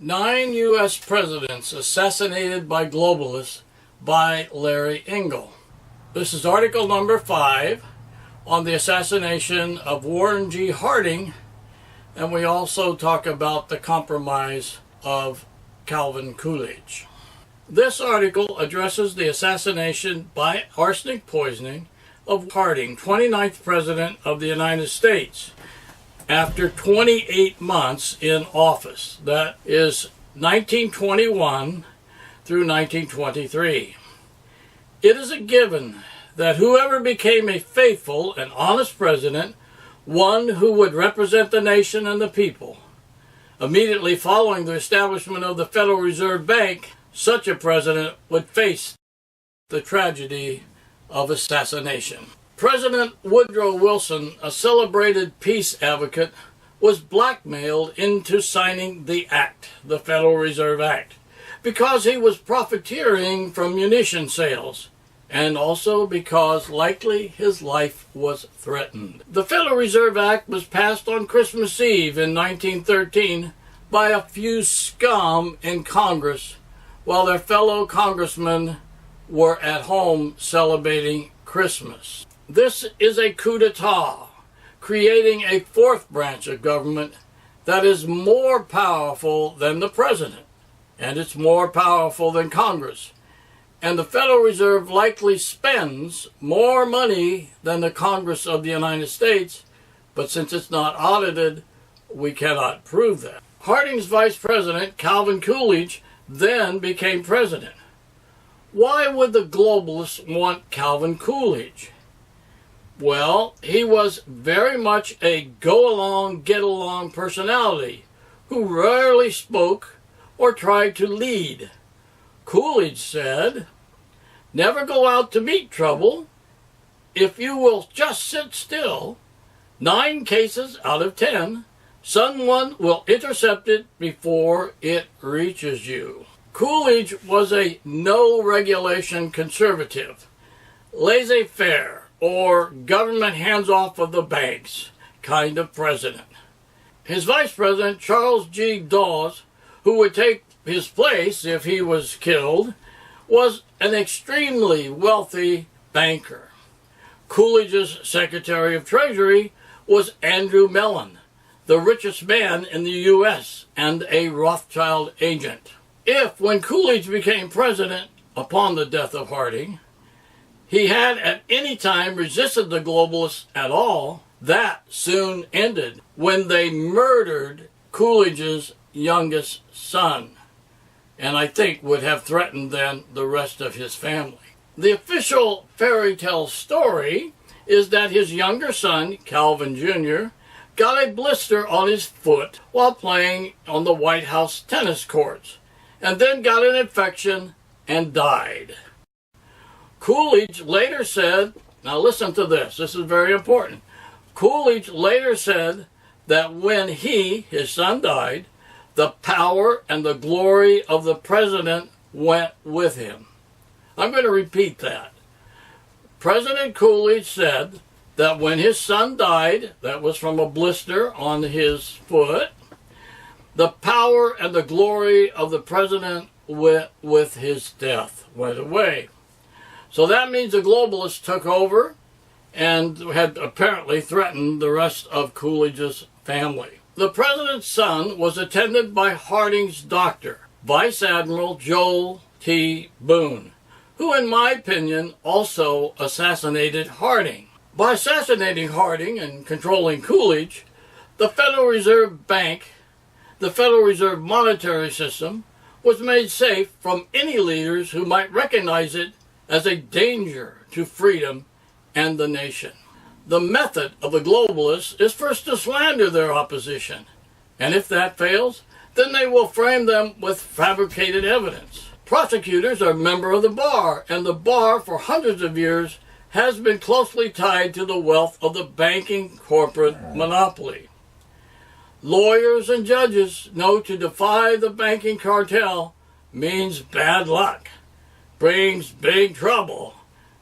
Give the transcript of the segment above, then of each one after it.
9 U.S. Presidents Assassinated by Globalists by Larry Engel. This is article number 5 on the assassination of Warren G. Harding, and we also talk about the compromise of Calvin Coolidge. This article addresses the assassination by arsenic poisoning of Harding, 29th President of the United States, after 28 months in office. That is 1921 through 1923. It is a given that whoever became a faithful and honest president, one who would represent the nation and the people, immediately following the establishment of the Federal Reserve Bank, such a president would face the tragedy of assassination. President Woodrow Wilson, a celebrated peace advocate, was blackmailed into signing the Act, the Federal Reserve Act, because he was profiteering from munition sales, and also because likely his life was threatened. The Federal Reserve Act was passed on Christmas Eve in 1913 by a few scum in Congress, while their fellow congressmen were at home celebrating Christmas. This is a coup d'etat, creating a fourth branch of government that is more powerful than the president, and it's more powerful than Congress. And the Federal Reserve likely spends more money than the Congress of the United States, but since it's not audited, we cannot prove that. Harding's vice president, Calvin Coolidge, then became president. Why would the globalists want Calvin Coolidge? Well, he was very much a go-along, get-along personality who rarely spoke or tried to lead. Coolidge said, "Never go out to meet trouble. If you will just sit still, 9 cases out of 10, someone will intercept it before it reaches you." Coolidge was a no-regulation conservative, laissez-faire, or government hands-off of the banks kind of president. His vice president, Charles G. Dawes, who would take his place if he was killed, was an extremely wealthy banker. Coolidge's Secretary of Treasury was Andrew Mellon, the richest man in the U.S. and a Rothschild agent. If, when Coolidge became president upon the death of Harding, he had at any time resisted the globalists at all, that soon ended when they murdered Coolidge's youngest son, and I think would have threatened then the rest of his family. The official fairy tale story is that his younger son, Calvin Jr., got a blister on his foot while playing on the White House tennis courts, and then got an infection and died. Coolidge later said, now listen to this, this is very important. Coolidge later said that when his son died, the power and the glory of the president went with him. I'm going to repeat that. President Coolidge said that when his son died, that was from a blister on his foot, the power and the glory of the president went with his death, went away. So that means the globalists took over and had apparently threatened the rest of Coolidge's family. The president's son was attended by Harding's doctor, Vice Admiral Joel T. Boone, who in my opinion also assassinated Harding. By assassinating Harding and controlling Coolidge, the Federal Reserve Bank, the Federal Reserve monetary system, was made safe from any leaders who might recognize it as a danger to freedom and the nation. The method of the globalists is first to slander their opposition, and if that fails, then they will frame them with fabricated evidence. Prosecutors are members of the bar, and the bar for hundreds of years has been closely tied to the wealth of the banking corporate monopoly. Lawyers and judges know to defy the banking cartel means bad luck, brings big trouble,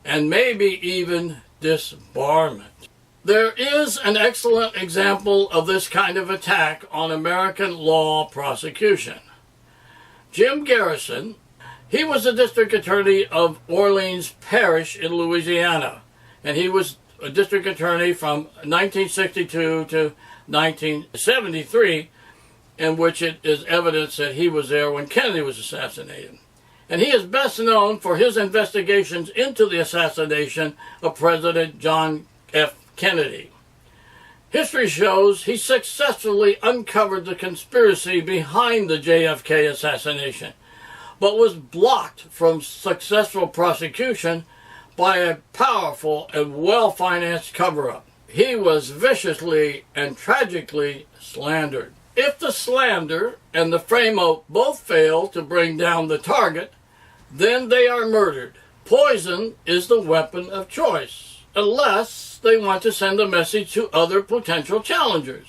and maybe even disbarment. There is an excellent example of this kind of attack on American law prosecution. Jim Garrison, he was the district attorney of Orleans Parish in Louisiana, and he was a district attorney from 1962 to 1973, in which it is evidence that he was there when Kennedy was assassinated. And he is best known for his investigations into the assassination of President John F. Kennedy. History shows he successfully uncovered the conspiracy behind the JFK assassination, but was blocked from successful prosecution by a powerful and well-financed cover-up. He was viciously and tragically slandered. If the slander and the frame-up both fail to bring down the target, then they are murdered. Poison is the weapon of choice, unless they want to send a message to other potential challengers.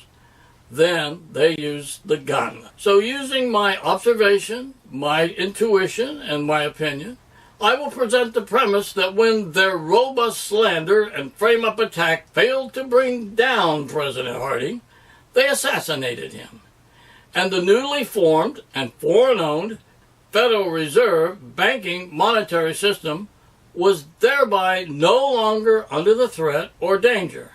Then they use the gun. So using my observation, my intuition, and my opinion, I will present the premise that when their robust slander and frame-up attack failed to bring down President Harding, they assassinated him. And the newly formed and foreign-owned Federal Reserve banking monetary system was thereby no longer under the threat or danger,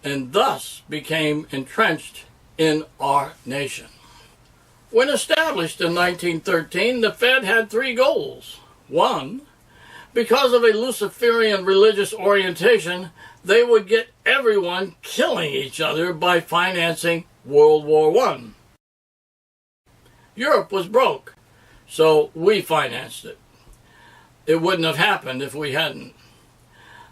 and thus became entrenched in our nation. When established in 1913, the Fed had three goals. One, because of a Luciferian religious orientation, they would get everyone killing each other by financing World War I. Europe was broke, so we financed it. It wouldn't have happened if we hadn't.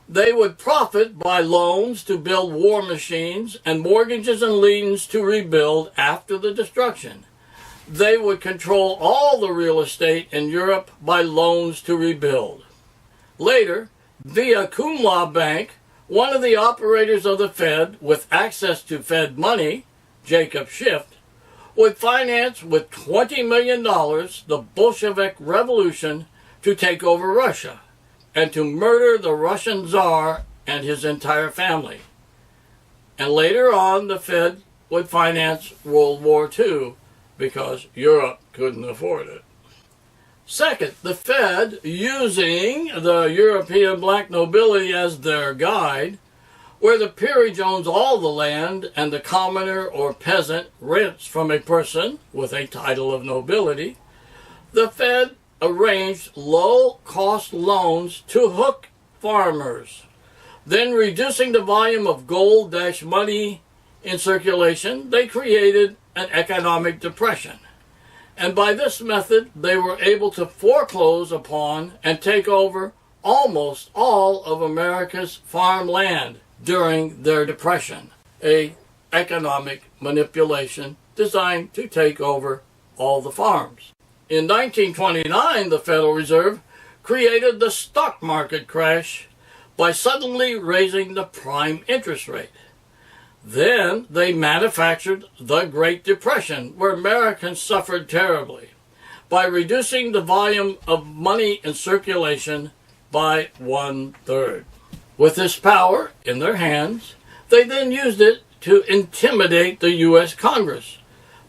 They would profit by loans to build war machines and mortgages and liens to rebuild after the destruction. They would control all the real estate in Europe by loans to rebuild. Later, via Cumla Bank, one of the operators of the Fed with access to Fed money, Jacob Schiff, would finance with $20 million the Bolshevik Revolution to take over Russia and to murder the Russian Tsar and his entire family. And later on, the Fed would finance World War II because Europe couldn't afford it. Second, the Fed, using the European black nobility as their guide, where the peerage owns all the land and the commoner or peasant rents from a person with a title of nobility, the Fed arranged low-cost loans to hook farmers. Then, reducing the volume of gold-money in circulation, they created an economic depression. And by this method, they were able to foreclose upon and take over almost all of America's farmland during their depression, an economic manipulation designed to take over all the farms. In 1929, the Federal Reserve created the stock market crash by suddenly raising the prime interest rate. Then they manufactured the Great Depression, where Americans suffered terribly, by reducing the volume of money in circulation by 1/3. With this power in their hands, they then used it to intimidate the U.S. Congress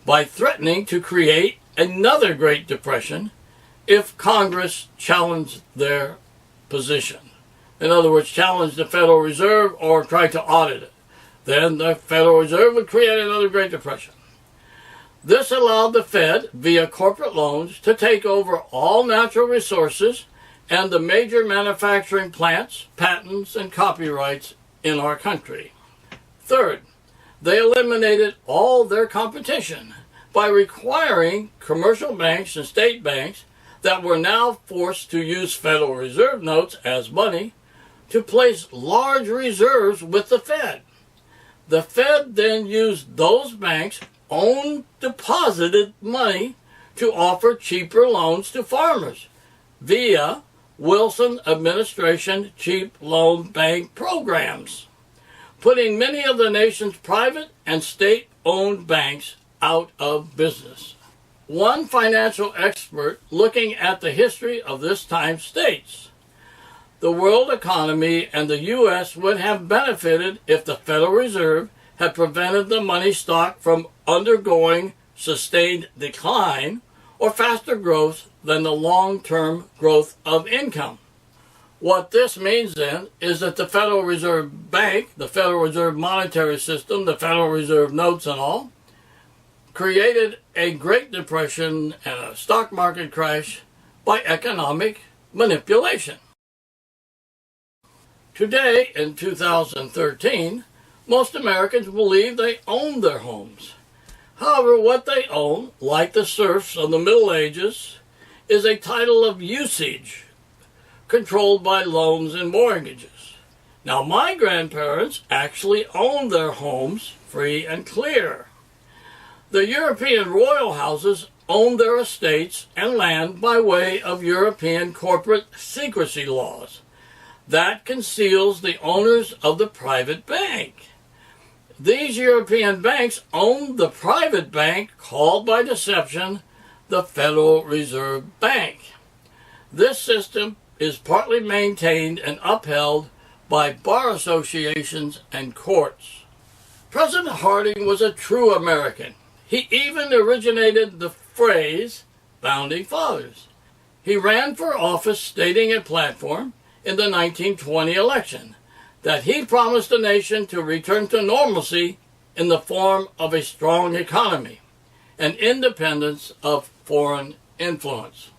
by threatening to create another Great Depression if Congress challenged their position. In other words, challenged the Federal Reserve or tried to audit it. Then the Federal Reserve would create another Great Depression. This allowed the Fed, via corporate loans, to take over all natural resources and the major manufacturing plants, patents, and copyrights in our country. Third, they eliminated all their competition by requiring commercial banks and state banks that were now forced to use Federal Reserve notes as money to place large reserves with the Fed. The Fed then used those banks' own deposited money to offer cheaper loans to farmers via Wilson administration cheap loan bank programs, putting many of the nation's private and state-owned banks out of business. One financial expert looking at the history of this time states, the world economy and the U.S. would have benefited if the Federal Reserve had prevented the money stock from undergoing sustained decline or faster growth than the long-term growth of income. What this means then is that the Federal Reserve Bank, the Federal Reserve monetary system, the Federal Reserve notes and all, created a Great Depression and a stock market crash by economic manipulation. Today, in 2013, most Americans believe they own their homes. However, what they own, like the serfs of the Middle Ages, is a title of usage controlled by loans and mortgages. Now, my grandparents actually owned their homes free and clear. The European royal houses owned their estates and land by way of European corporate secrecy laws. That conceals the owners of the private bank. These European banks owned the private bank called by deception the Federal Reserve Bank. This system is partly maintained and upheld by bar associations and courts. President Harding was a true American. He even originated the phrase Founding Fathers. He ran for office stating a platform in the 1920 election that he promised the nation to return to normalcy in the form of a strong economy and independence of foreign influence.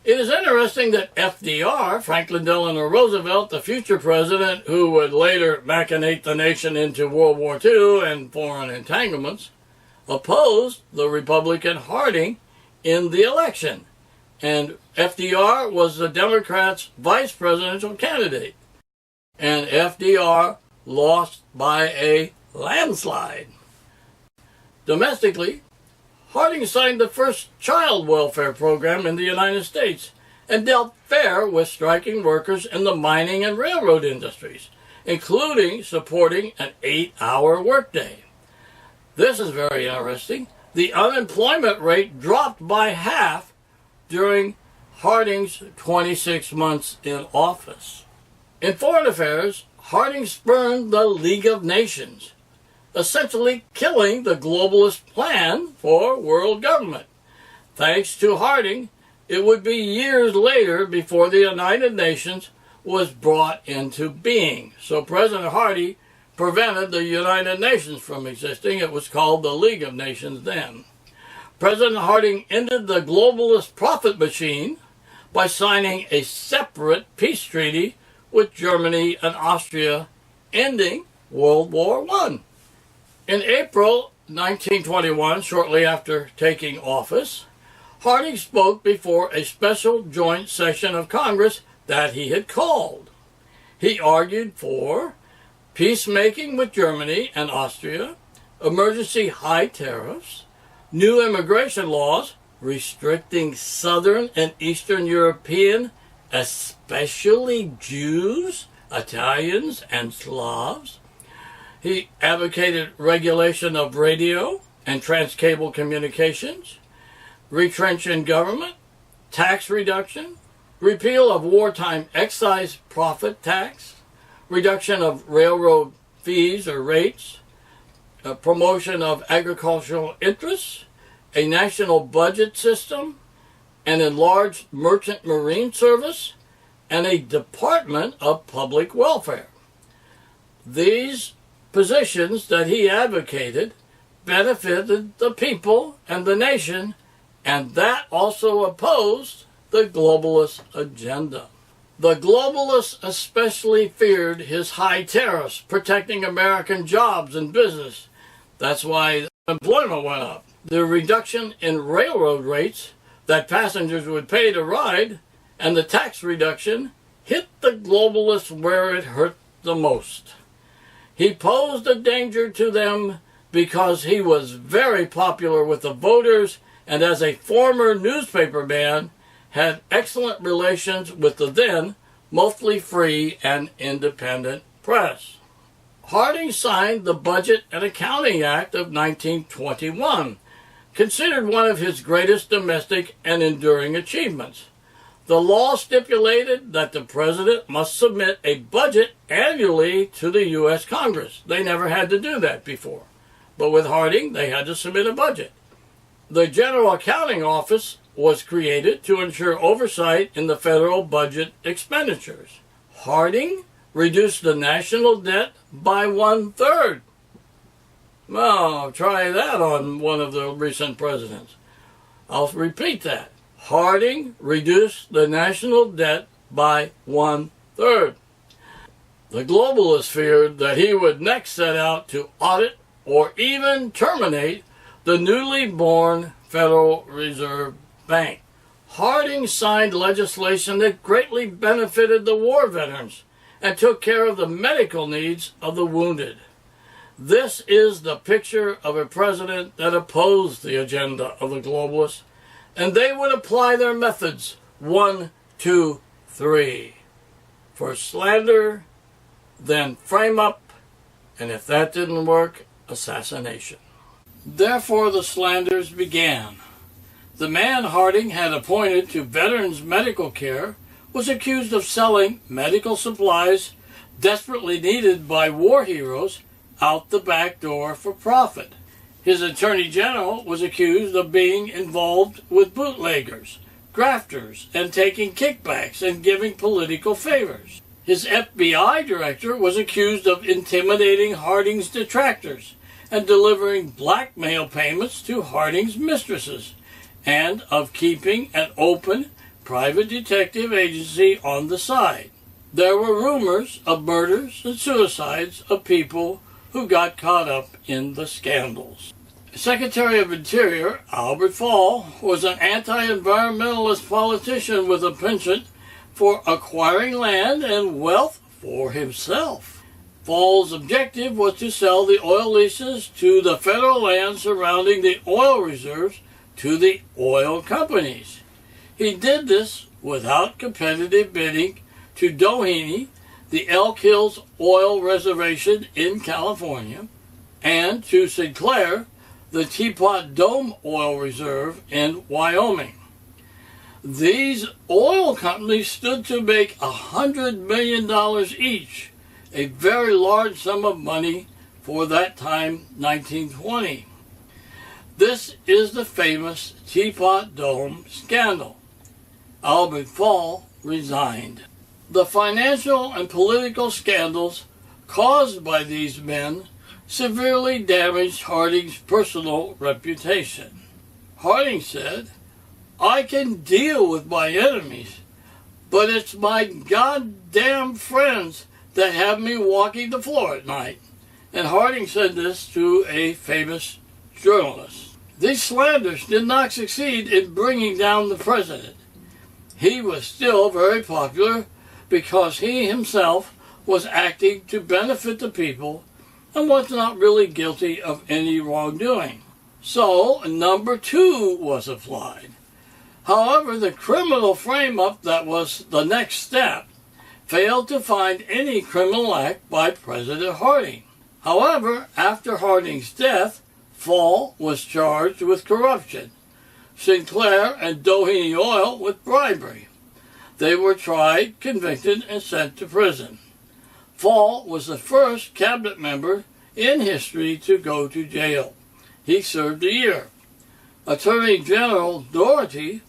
It is interesting that FDR, Franklin Delano Roosevelt, the future president who would later machinate the nation into World War II and foreign entanglements, opposed the Republican Harding in the election, and FDR was the Democrats' vice presidential candidate, and FDR lost by a landslide. Domestically, Harding signed the first child welfare program in the United States and dealt fair with striking workers in the mining and railroad industries, including supporting an 8-hour workday. This is very interesting. The unemployment rate dropped by half during Harding's 26 months in office. In foreign affairs, Harding spurned the League of Nations, essentially killing the globalist plan for world government. Thanks to Harding, it would be years later before the United Nations was brought into being. So President Harding prevented the United Nations from existing. It was called the League of Nations then. President Harding ended the globalist profit machine by signing a separate peace treaty with Germany and Austria, ending World War I. In April 1921, shortly after taking office, Harding spoke before a special joint session of Congress that he had called. He argued for peacemaking with Germany and Austria, emergency high tariffs, new immigration laws restricting Southern and Eastern European, especially Jews, Italians, and Slavs. He advocated regulation of radio and trans-cable communications, retrenching government, tax reduction, repeal of wartime excise profit tax, reduction of railroad fees or rates, promotion of agricultural interests, a national budget system, an enlarged merchant marine service, and a Department of Public Welfare. These positions that he advocated benefited the people and the nation, and that also opposed the globalist agenda. The globalists especially feared his high tariffs, protecting American jobs and business. That's why employment went up. The reduction in railroad rates that passengers would pay to ride and the tax reduction hit the globalists where it hurt the most. He posed a danger to them because he was very popular with the voters and as a former newspaper man had excellent relations with the then mostly free and independent press. Harding signed the Budget and Accounting Act of 1921, considered one of his greatest domestic and enduring achievements. The law stipulated that the president must submit a budget annually to the U.S. Congress. They never had to do that before. But with Harding, they had to submit a budget. The General Accounting Office was created to ensure oversight in the federal budget expenditures. Harding reduced the national debt by 1/3. Well, try that on one of the recent presidents. I'll repeat that. Harding reduced the national debt by 1/3. The globalists feared that he would next set out to audit or even terminate the newly born Federal Reserve Bank. Harding signed legislation that greatly benefited the war veterans and took care of the medical needs of the wounded. This is the picture of a president that opposed the agenda of the globalists, and they would apply their methods 1, 2, 3. First slander, then frame up, and if that didn't work, assassination. Therefore the slanders began. The man Harding had appointed to veterans' medical care was accused of selling medical supplies desperately needed by war heroes out the back door for profit. His attorney general was accused of being involved with bootleggers, grafters, and taking kickbacks and giving political favors. His FBI director was accused of intimidating Harding's detractors and delivering blackmail payments to Harding's mistresses, and of keeping an open private detective agency on the side. There were rumors of murders and suicides of people who got caught up in the scandals. Secretary of Interior Albert Fall was an anti-environmentalist politician with a penchant for acquiring land and wealth for himself. Fall's objective was to sell the oil leases to the federal land surrounding the oil reserves to the oil companies. He did this without competitive bidding to Doheny, the Elk Hills oil reservation in California, and to Sinclair, the Teapot Dome oil reserve in Wyoming. These oil companies stood to make $100 million each, a very large sum of money for that time, 1920. This is the famous Teapot Dome scandal. Albert Fall resigned. The financial and political scandals caused by these men severely damaged Harding's personal reputation. Harding said, "I can deal with my enemies, but it's my goddamn friends that have me walking the floor at night." And Harding said this to a famous journalist. These slanders did not succeed in bringing down the president. He was still very popular because he himself was acting to benefit the people and was not really guilty of any wrongdoing. So, number 2 was applied. However, the criminal frame-up that was the next step failed to find any criminal act by President Harding. However, after Harding's death, Fall was charged with corruption, Sinclair and Doheny Oil with bribery. They were tried, convicted, and sent to prison. Fall was the first cabinet member in history to go to jail. He served a year. Attorney General Doherty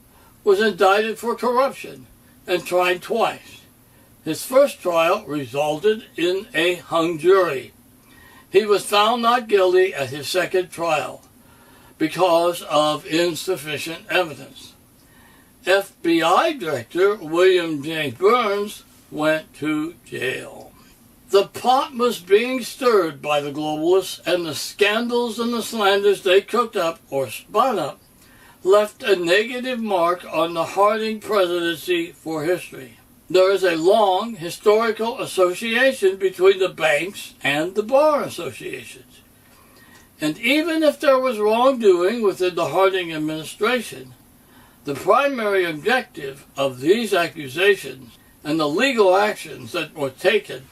was indicted for corruption and tried twice. His first trial resulted in a hung jury. He was found not guilty at his second trial because of insufficient evidence. FBI Director William J. Burns went to jail. The pot was being stirred by the globalists, and the scandals and the slanders they cooked up or spun up left a negative mark on the Harding presidency for history. There is a long historical association between the banks and the bar associations. And even if there was wrongdoing within the Harding administration, the primary objective of these accusations and the legal actions that were taken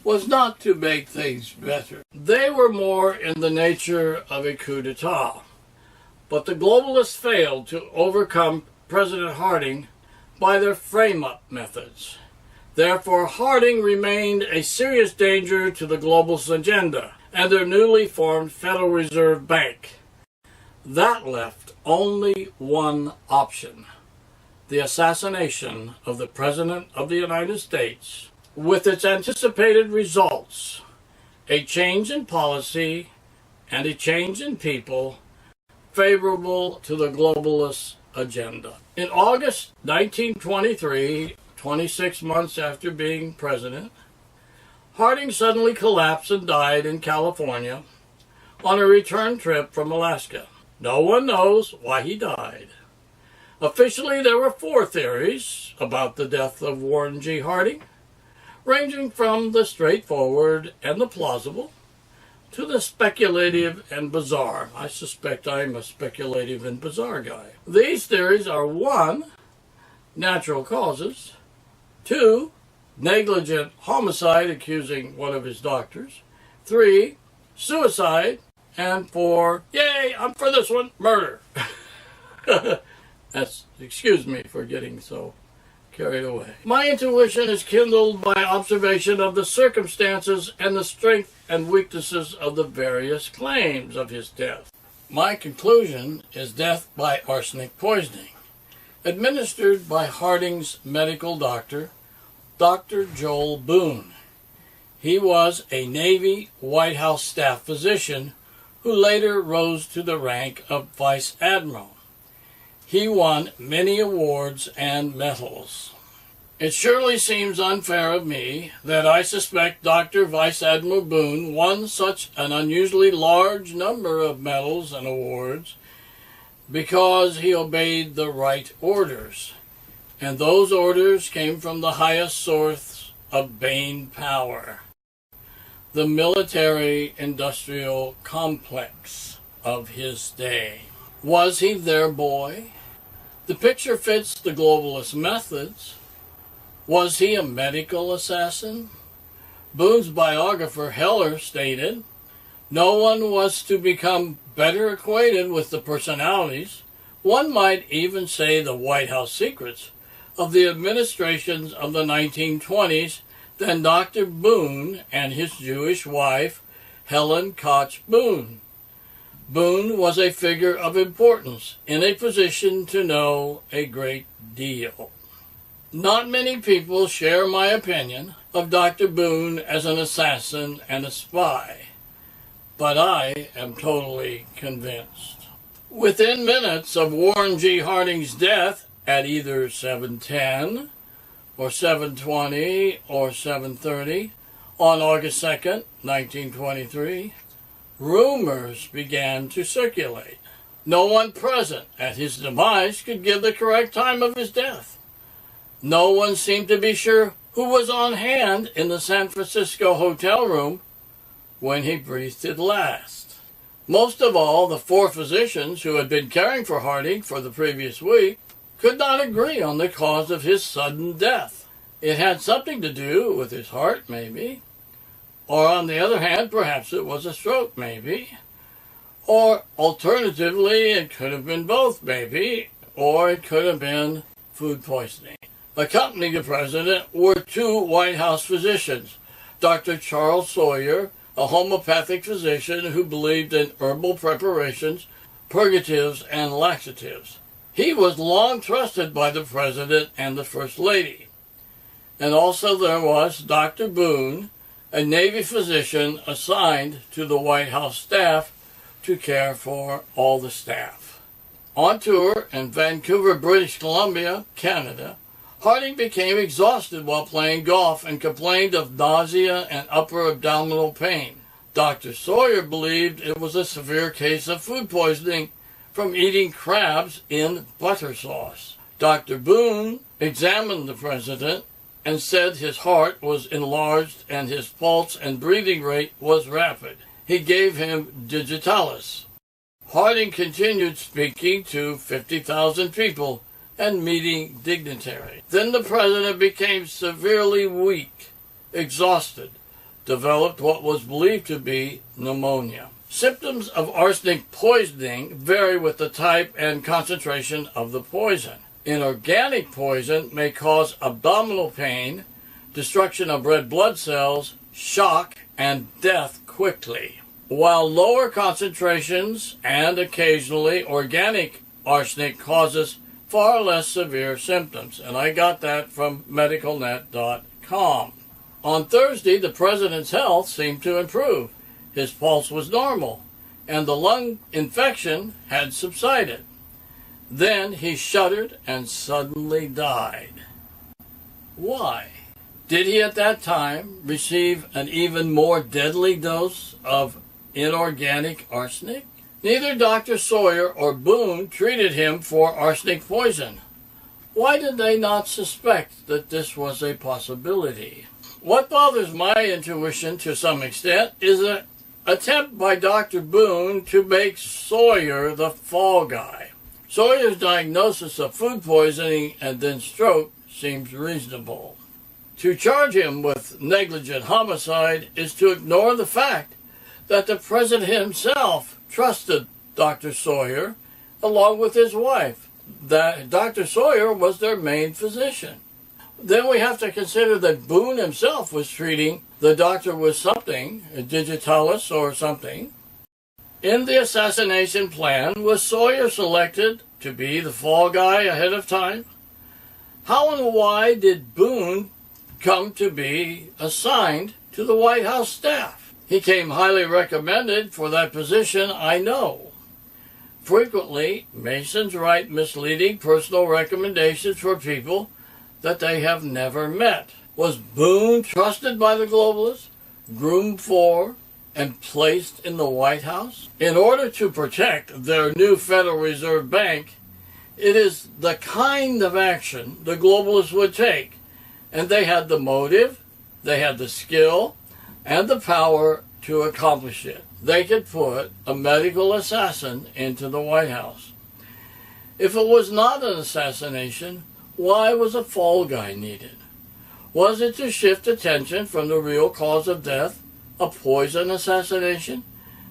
was not to make things better. They were more in the nature of a coup d'etat. But the globalists failed to overcome President Harding by their frame-up methods. Therefore, Harding remained a serious danger to the globalist agenda and their newly formed Federal Reserve Bank. That left only one option: the assassination of the President of the United States, with its anticipated results: a change in policy and a change in people favorable to the globalist agenda. In August 1923, 26 months after being president, Harding suddenly collapsed and died in California on a return trip from Alaska. No one knows why he died. Officially, there were 4 theories about the death of Warren G. Harding, ranging from the straightforward and the plausible to the speculative and bizarre. I suspect I'm a speculative and bizarre guy. These theories are: 1, natural causes; 2, negligent homicide accusing one of his doctors; 3, suicide; and 4, yay, I'm for this one, murder. Excuse me for getting so carried away. My intuition is kindled by observation of the circumstances and the strength and weaknesses of the various claims of his death. My conclusion is death by arsenic poisoning, administered by Harding's medical doctor, Dr. Joel Boone. He was a Navy White House staff physician who later rose to the rank of Vice Admiral. He won many awards and medals. It surely seems unfair of me that I suspect Dr. Vice Admiral Boone won such an unusually large number of medals and awards because he obeyed the right orders, and those orders came from the highest source of Bane power, the military-industrial complex of his day. Was he their boy? The picture fits the globalist methods. Was he a medical assassin? Boone's biographer Heller stated, "No one was to become better acquainted with the personalities, one might even say the White House secrets, of the administrations of the 1920s than Dr. Boone and his Jewish wife, Helen Koch Boone." Boone was a figure of importance, in a position to know a great deal. Not many people share my opinion of Dr. Boone as an assassin and a spy, but I am totally convinced. Within minutes of Warren G. Harding's death at either 7:10 or 7:20 or 7:30 on August 2nd, 1923, rumors began to circulate. No one present at his demise could give the correct time of his death. No one seemed to be sure who was on hand in the San Francisco hotel room when he breathed his last. Most of all, the 4 physicians who had been caring for Harding for the previous week could not agree on the cause of his sudden death. It had something to do with his heart, maybe. Or on the other hand, perhaps it was a stroke, maybe. Or alternatively, it could have been both, maybe. Or it could have been food poisoning. Accompanying the president were 2 White House physicians, Dr. Charles Sawyer, a homeopathic physician who believed in herbal preparations, purgatives, and laxatives. He was long trusted by the president and the First Lady. And also there was Dr. Boone, a Navy physician assigned to the White House staff to care for all the staff. On tour in Vancouver, British Columbia, Canada, Harding became exhausted while playing golf and complained of nausea and upper abdominal pain. Dr. Sawyer believed it was a severe case of food poisoning from eating crabs in butter sauce. Dr. Boone examined the president and said his heart was enlarged and his pulse and breathing rate was rapid. He gave him digitalis. Harding continued speaking to 50,000 people and meeting dignitaries. Then the president became severely weak, exhausted, developed what was believed to be pneumonia. Symptoms of arsenic poisoning vary with the type and concentration of the poison. Inorganic poison may cause abdominal pain, destruction of red blood cells, shock, and death quickly. while lower concentrations and occasionally organic arsenic causes far less severe symptoms. And I got that from medicalnet.com. On Thursday, the president's health seemed to improve. His pulse was normal, and the lung infection had subsided. Then he shuddered and suddenly died. Why? Did he at that time receive an even more deadly dose of inorganic arsenic? Neither Dr. Sawyer or Boone treated him for arsenic poison. Why did they not suspect that this was a possibility? What bothers my intuition to some extent is an attempt by Dr. Boone to make Sawyer the fall guy. Sawyer's diagnosis of food poisoning and then stroke seems reasonable. To charge him with negligent homicide is to ignore the fact that the president himself trusted Dr. Sawyer along with his wife. That Dr. Sawyer was their main physician. Then we have to consider that Boone himself was treating the doctor with something, a digitalis or something. In the assassination plan, was Sawyer selected to be the fall guy ahead of time? How and why did Boone come to be assigned to the White House staff? He came highly recommended for that position, I know. Frequently, Masons write misleading personal recommendations for people that they have never met. Was Boone trusted by the globalists, groomed for, and placed in the White House? In order to protect their new Federal Reserve Bank, it is the kind of action the globalists would take. And they had the motive, they had the skill, and the power to accomplish it. They could put a medical assassin into the White House. If it was not an assassination, why was a fall guy needed? Was it to shift attention from the real cause of death, a poison assassination,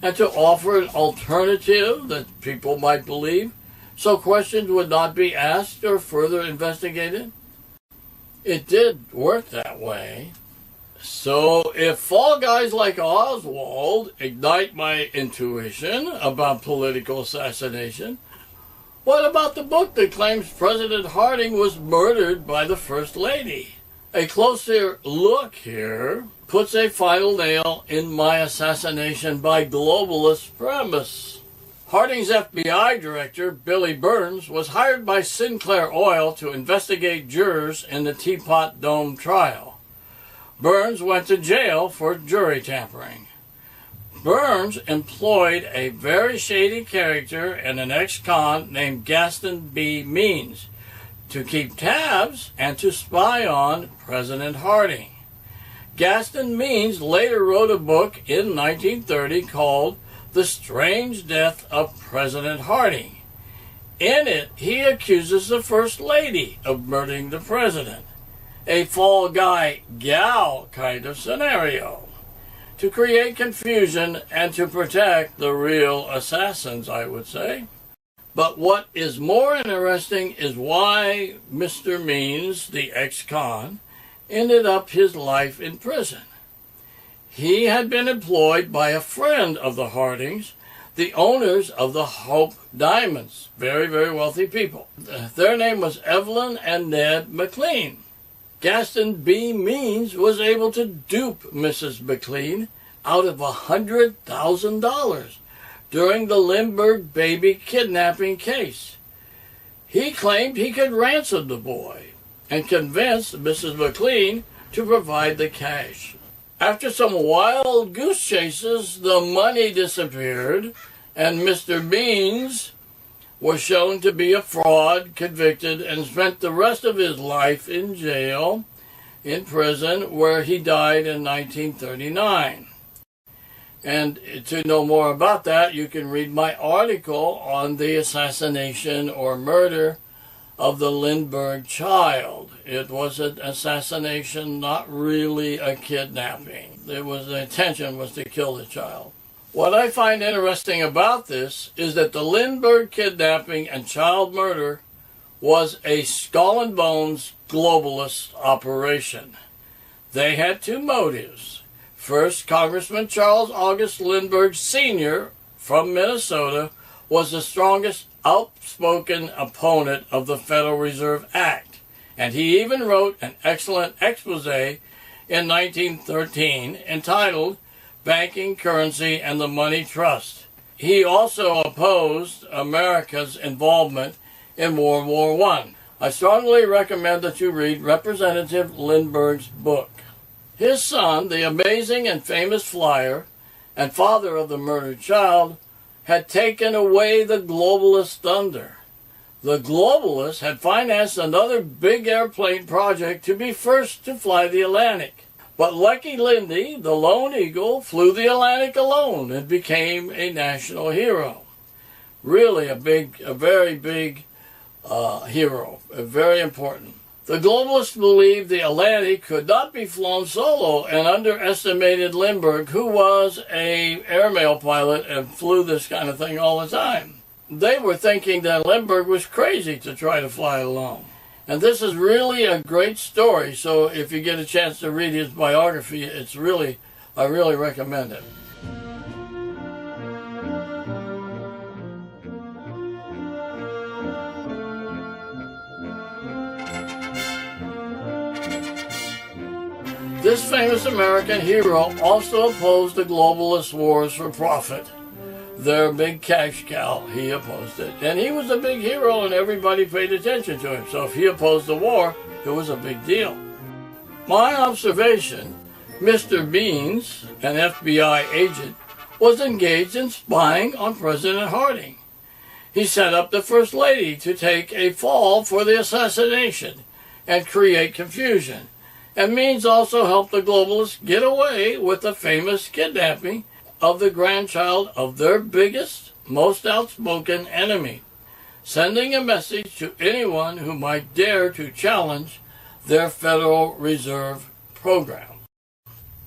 and to offer an alternative that people might believe, so questions would not be asked or further investigated? It did work that way. So if fall guys like Oswald ignite my intuition about political assassination, what about the book that claims President Harding was murdered by the First Lady? A closer look here puts a final nail in my assassination by globalist premise. Harding's FBI director, Billy Burns, was hired by Sinclair Oil to investigate jurors in the Teapot Dome trial. Burns went to jail for jury tampering. Burns employed a very shady character and an ex-con named Gaston B. Means to keep tabs and to spy on President Harding. Gaston Means later wrote a book in 1930 called The Strange Death of President Harding. In it, he accuses the First Lady of murdering the president, a fall guy gal kind of scenario, to create confusion and to protect the real assassins, I would say. But what is more interesting is why Mr. Means, the ex-con, ended up his life in prison. He had been employed by a friend of the Hardings, the owners of the Hope Diamonds, very, very wealthy people. Their name was Evelyn and Ned McLean. Gaston B. Means was able to dupe Mrs. McLean out of $100,000 during the Lindbergh baby kidnapping case. He claimed he could ransom the boy and convinced Mrs. McLean to provide the cash. After some wild goose chases, the money disappeared, and Mr. Means was shown to be a fraud, convicted, and spent the rest of his life in jail, in prison, where he died in 1939. And to know more about that, you can read my article on the assassination or murder of the Lindbergh child. It was an assassination, not really a kidnapping. The intention was to kill the child. What I find interesting about this is that the Lindbergh kidnapping and child murder was a skull and bones globalist operation. They had two motives. First, Congressman Charles August Lindbergh Sr. from Minnesota was the strongest outspoken opponent of the Federal Reserve Act, and he even wrote an excellent expose in 1913 entitled Banking, Currency, and the Money Trust. He also opposed America's involvement in World War I. I strongly recommend that you read Representative Lindbergh's book. His son, the amazing and famous flyer and father of the murdered child, had taken away the globalist thunder. The globalists had financed another big airplane project to be first to fly the Atlantic. But Lucky Lindy, the lone eagle, flew the Atlantic alone and became a national hero. Really a very big hero, very important. The globalists believed the Atlantic could not be flown solo and underestimated Lindbergh, who was an airmail pilot and flew this kind of thing all the time. They were thinking that Lindbergh was crazy to try to fly alone. And this is really a great story, so if you get a chance to read his biography, I really recommend it. This famous American hero also opposed the globalist wars for profit. Their big cash cow, he opposed it. And he was a big hero and everybody paid attention to him. So if he opposed the war, it was a big deal. My observation, Mr. Beans, an FBI agent, was engaged in spying on President Harding. He set up the First Lady to take a fall for the assassination and create confusion. And Means also helped the globalists get away with the famous kidnapping of the grandchild of their biggest, most outspoken enemy, sending a message to anyone who might dare to challenge their Federal Reserve program.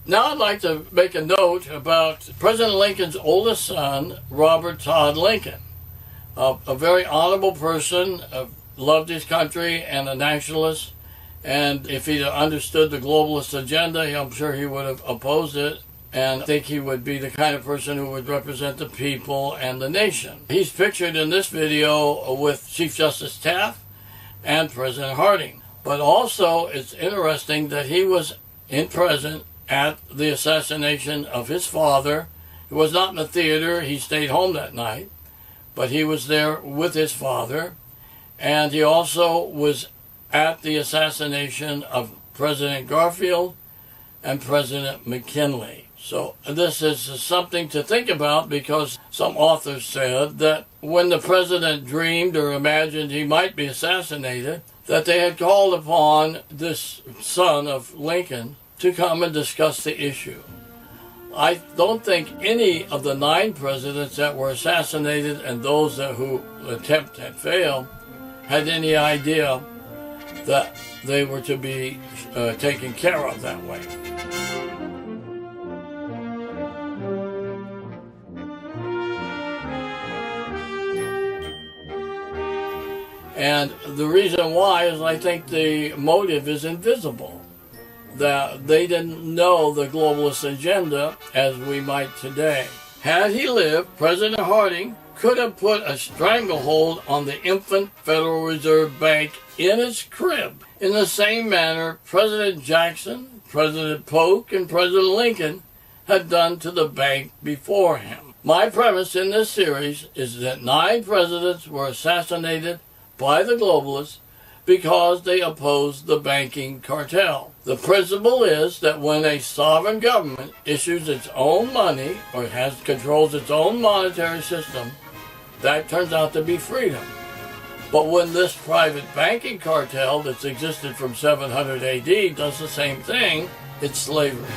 Now I'd like to make a note about President Lincoln's oldest son, Robert Todd Lincoln, a very honorable person, loved his country and a nationalist. And if he understood the globalist agenda, I'm sure he would have opposed it. And I think he would be the kind of person who would represent the people and the nation. He's pictured in this video with Chief Justice Taft and President Harding. But also, it's interesting that he was present at the assassination of his father. He was not in the theater. He stayed home that night. But he was there with his father. And he also was at the assassination of President Garfield and President McKinley. So this is something to think about, because some authors said that when the president dreamed or imagined he might be assassinated, that they had called upon this son of Lincoln to come and discuss the issue. I don't think any of the 9 presidents that were assassinated and those who attempt had failed had any idea that they were to be taken care of that way. And the reason why is I think the motive is invisible, that they didn't know the globalist agenda as we might today. Had he lived, President Harding could have put a stranglehold on the infant Federal Reserve Bank in its crib, in the same manner President Jackson, President Polk, and President Lincoln had done to the bank before him. My premise in this series is that 9 presidents were assassinated by the globalists because they opposed the banking cartel. The principle is that when a sovereign government issues its own money or controls its own monetary system, that turns out to be freedom. But when this private banking cartel that's existed from 700 AD does the same thing, it's slavery.